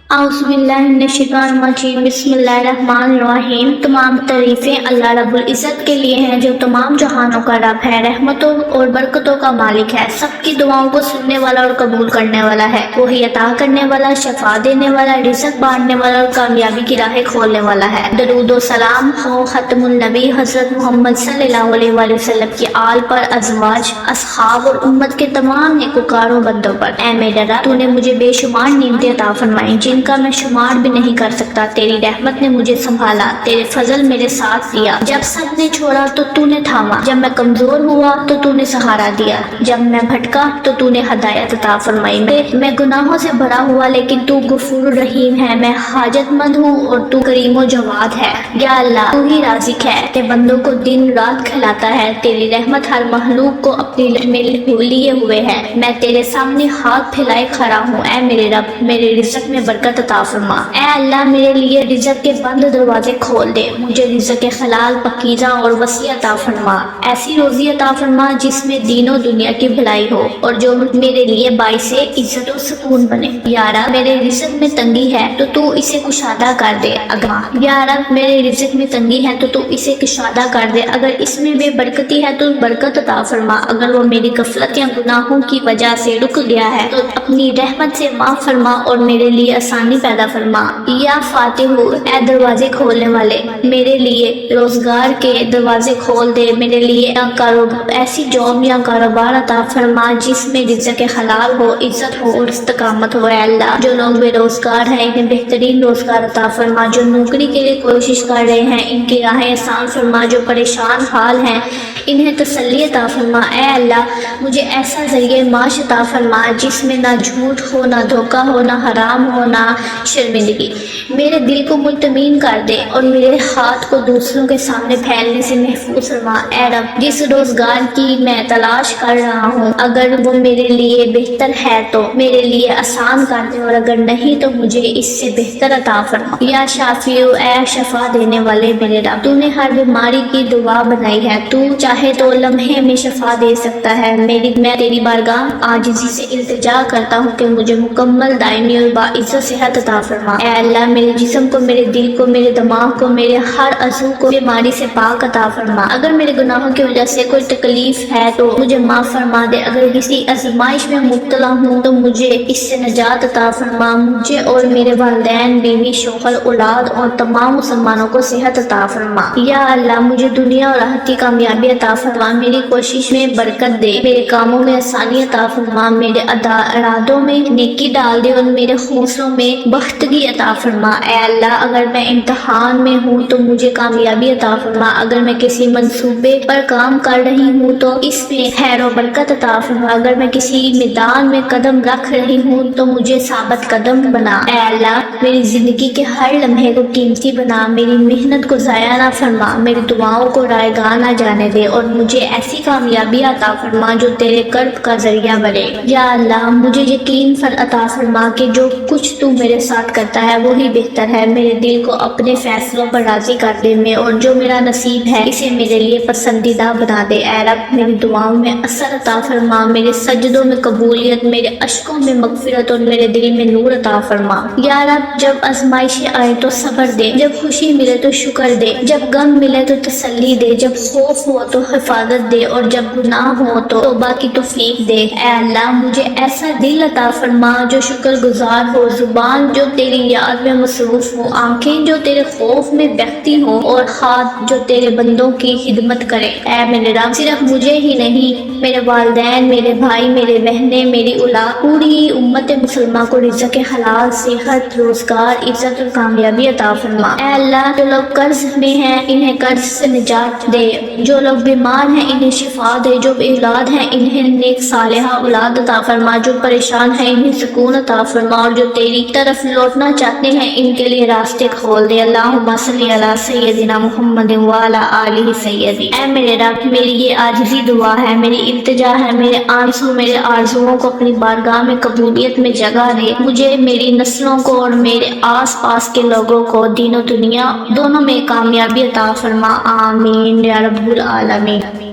اعوذ باللہ من الشیطان الرجیم، بسم اللہ الرحمن الرحیم۔ تمام تعریفیں اللہ رب العزت کے لیے ہیں جو تمام جہانوں کا رب ہے، رحمتوں اور برکتوں کا مالک ہے، سب کی دعاؤں کو سننے والا اور قبول کرنے والا ہے، وہی عطا کرنے والا، شفا دینے والا، رزق بانٹنے والا اور کامیابی کی راہیں کھولنے والا ہے۔ درود و سلام ہو ختم النبی حضرت محمد صلی اللہ علیہ وآلہ وسلم کی آل پر، ازواج، اصحاب اور امت کے تمام نیکوکاروں بندوں پر۔ اے میرے رب، تو نے مجھے بے شمار نعمتیں عطا فرمائیں جن کا میں شمار بھی نہیں کر سکتا۔ تیری رحمت نے مجھے سنبھالا، تیرے فضل میرے ساتھ دیا، جب سب نے چھوڑا تو تو نے تھاما، جب میں کمزور ہوا تو تو نے سہارا دیا، جب میں بھٹکا تو تو نے ہدایت عطا فرمائی۔ میں گناہوں سے بھرا ہوا لیکن تو غفور رحیم ہے، میں حاجت مند ہوں اور تو کریم و جواد ہے۔ یا اللہ، تو ہی رازق ہے، تے بندوں کو دن رات کھلاتا ہے، تیری رحمت ہر مخلوق کو اپنی میں لیے ہوئے ہے۔ میں تیرے سامنے ہاتھ پھیلائے کھڑا ہوں، اے میرے رب، میرے رزق میں برکت عطا فرما۔ اے اللہ، میرے لیے رزق کے بند دروازے کھول دے، مجھے رزق حلال، پکیزہ اور وسیع عطا فرما۔ ایسی روزی عطا فرما جس میں دین و دنیا کی بھلائی ہو اور جو میرے لیے باعث عزت و سکون بنے۔ یا رب، میرے رزق میں تنگی ہے تو اسے کشادہ کر دے۔ یا رب، میرے رزق میں تنگی ہے تو اسے کشادہ کر دے، اگر اس میں بے برکتی ہے تو برکت عطا فرما، اگر وہ میری غفلت یا گناہوں کی وجہ سے رک گیا ہے تو اپنی رحمت سے معاف فرما اور میرے لیے آسانی پیدا فرما۔ یا فاتح، اے دروازے کھولنے والے، میرے لیے روزگار کے دروازے کھول دے، میرے لیے ایسی جاب یا کاروبار عطا فرما جس میں رزق حلال ہو، عزت ہو اور استقامت ہو۔ اے اللہ، جو لوگ بے روزگار ہیں انہیں بہترین روزگار عطا فرما، جو نوکری کے لیے کوشش کر رہے ہیں ان کی راہیں آسان فرما، جو پریشان حال ہیں انہیں تسلی عطا فرما۔ اے اللہ، مجھے ایسا ذریعہ معاش عطا فرما جس میں نہ جھوٹ ہو، نہ دھوکہ ہو، نہ حرام ہو، نہ شرمندگی۔ میرے دل کو مطمئن کر دے اور میرے ہاتھ کو دوسروں کے سامنے پھیلنے سے محفوظ فرما۔ اے رب، جس روزگار کی میں تلاش کر رہا ہوں اگر وہ میرے لیے بہتر ہے تو میرے لیے آسان کر دے، اور اگر نہیں تو مجھے اس سے بہتر عطا فرما۔ یا شافیو، اے شفا دینے والے میرے رب، تو نے ہر بیماری کی دوا بنائی ہے، تو چاہے تو لمحے میں شفا دے سکتا ہے۔ میں تیری بارگاہ عاجزی سے التجا کرتا ہوں کہ مجھے مکمل، دائمی اور باعزت صحت عطا فرما۔ اے اللہ، میرے جسم کو، میرے دل کو، میرے دماغ کو، میرے ہر عضو کو بیماری سے پاک عطا فرما۔ اگر میرے گناہوں کی وجہ سے کوئی تکلیف ہے تو مجھے معاف فرما دے، اگر کسی آزمائش میں مبتلا ہوں تو مجھے اس سے نجات عطا فرما۔ مجھے اور میرے والدین، بیوی، شوہر، اولاد اور تمام مسلمانوں کو صحت عطا فرما۔ یا اللہ، مجھے دنیا اور آخرت کی کامیابی عطا فرما، میری کوشش میں برکت دے، میرے کاموں میں آسانی عطا فرما، میرے ارادوں میں نیکی ڈال دے اور میرے حوصلوں میں بختگی عطا فرما۔ اے اللہ، اگر میں امتحان میں ہوں تو مجھے کامیابی عطا فرما، اگر میں کسی منصوبے پر کام کر رہی ہوں تو اس میں خیر و برکت عطا فرما، اگر میں کسی میدان میں قدم رکھ رہی ہوں تو مجھے ثابت قدم بنا۔ اے اللہ، میری زندگی کے ہر لمحے کو قیمتی بنا، میری محنت کو ضائع نہ فرما، میری دعاؤں کو رائگاں نہ جانے دے اور مجھے ایسی کامیابی عطا فرما جو تیرے قرب کا ذریعہ بنے۔ یا اللہ، مجھے یقین عطا فرما کہ جو کچھ تو میرے ساتھ کرتا ہے وہی بہتر ہے، میرے دل کو اپنے فیصلوں پر راضی کر دے اور جو میرا نصیب ہے اسے میرے لیے پسندیدہ بنا دے۔ اے رب، میری دعاؤں میں اثر عطا فرما، میرے سجدوں میں قبولیت، میرے اشکوں میں مغفرت اور میرے دل میں نور عطا فرما۔ یا رب، جب آزمائشیں آئے تو صبر دے، جب خوشی ملے تو شکر دے، جب غم ملے تو تسلی دے، جب خوف ہو تو حفاظت دے اور جب گناہ ہو تو توبہ کی توفیق دے۔ اے اللہ، مجھے ایسا دل عطا فرما جو شکر گزار ہو، زبان جو تیری یاد میں مصروف ہو، آنکھیں جو تیرے خوف میں بہتی ہوں اور ہاتھ جو تیرے بندوں کی خدمت کرے۔ اے میرے رب، صرف مجھے ہی نہیں، میرے والدین، میرے بھائی، میرے بہنیں، میری اولاد، پوری امت مسلمہ کو رزق حلال، صحت، روزگار، عزت اور کامیابی عطا فرما۔ اے اللہ، جو لوگ قرض میں ہیں انہیں قرض سے نجات دے، جو لوگ بیمار ہیں انہیں شفا دے، جو بے اولاد ہیں انہیں نیک صالحہ اولاد عطا فرما، جو پریشان ہیں انہیں سکون عطا فرما اور جو تیری طرف لوٹنا چاہتے ہیں ان کے لیے راستے کھول دے۔ اللہم صلی علی سیدنا محمد وعلی آلہ سیدی۔ اے میرے رب، میری یہ عاجزی دعا ہے، میری التجا ہے، میرے آنسو، میرے آرزوؤں کو اپنی بارگاہ میں قبولیت میں جگہ دے، مجھے، میری نسلوں کو اور میرے آس پاس کے لوگوں کو دین و دنیا دونوں میں کامیابی عطا فرما۔ آمین یا رب العالمین۔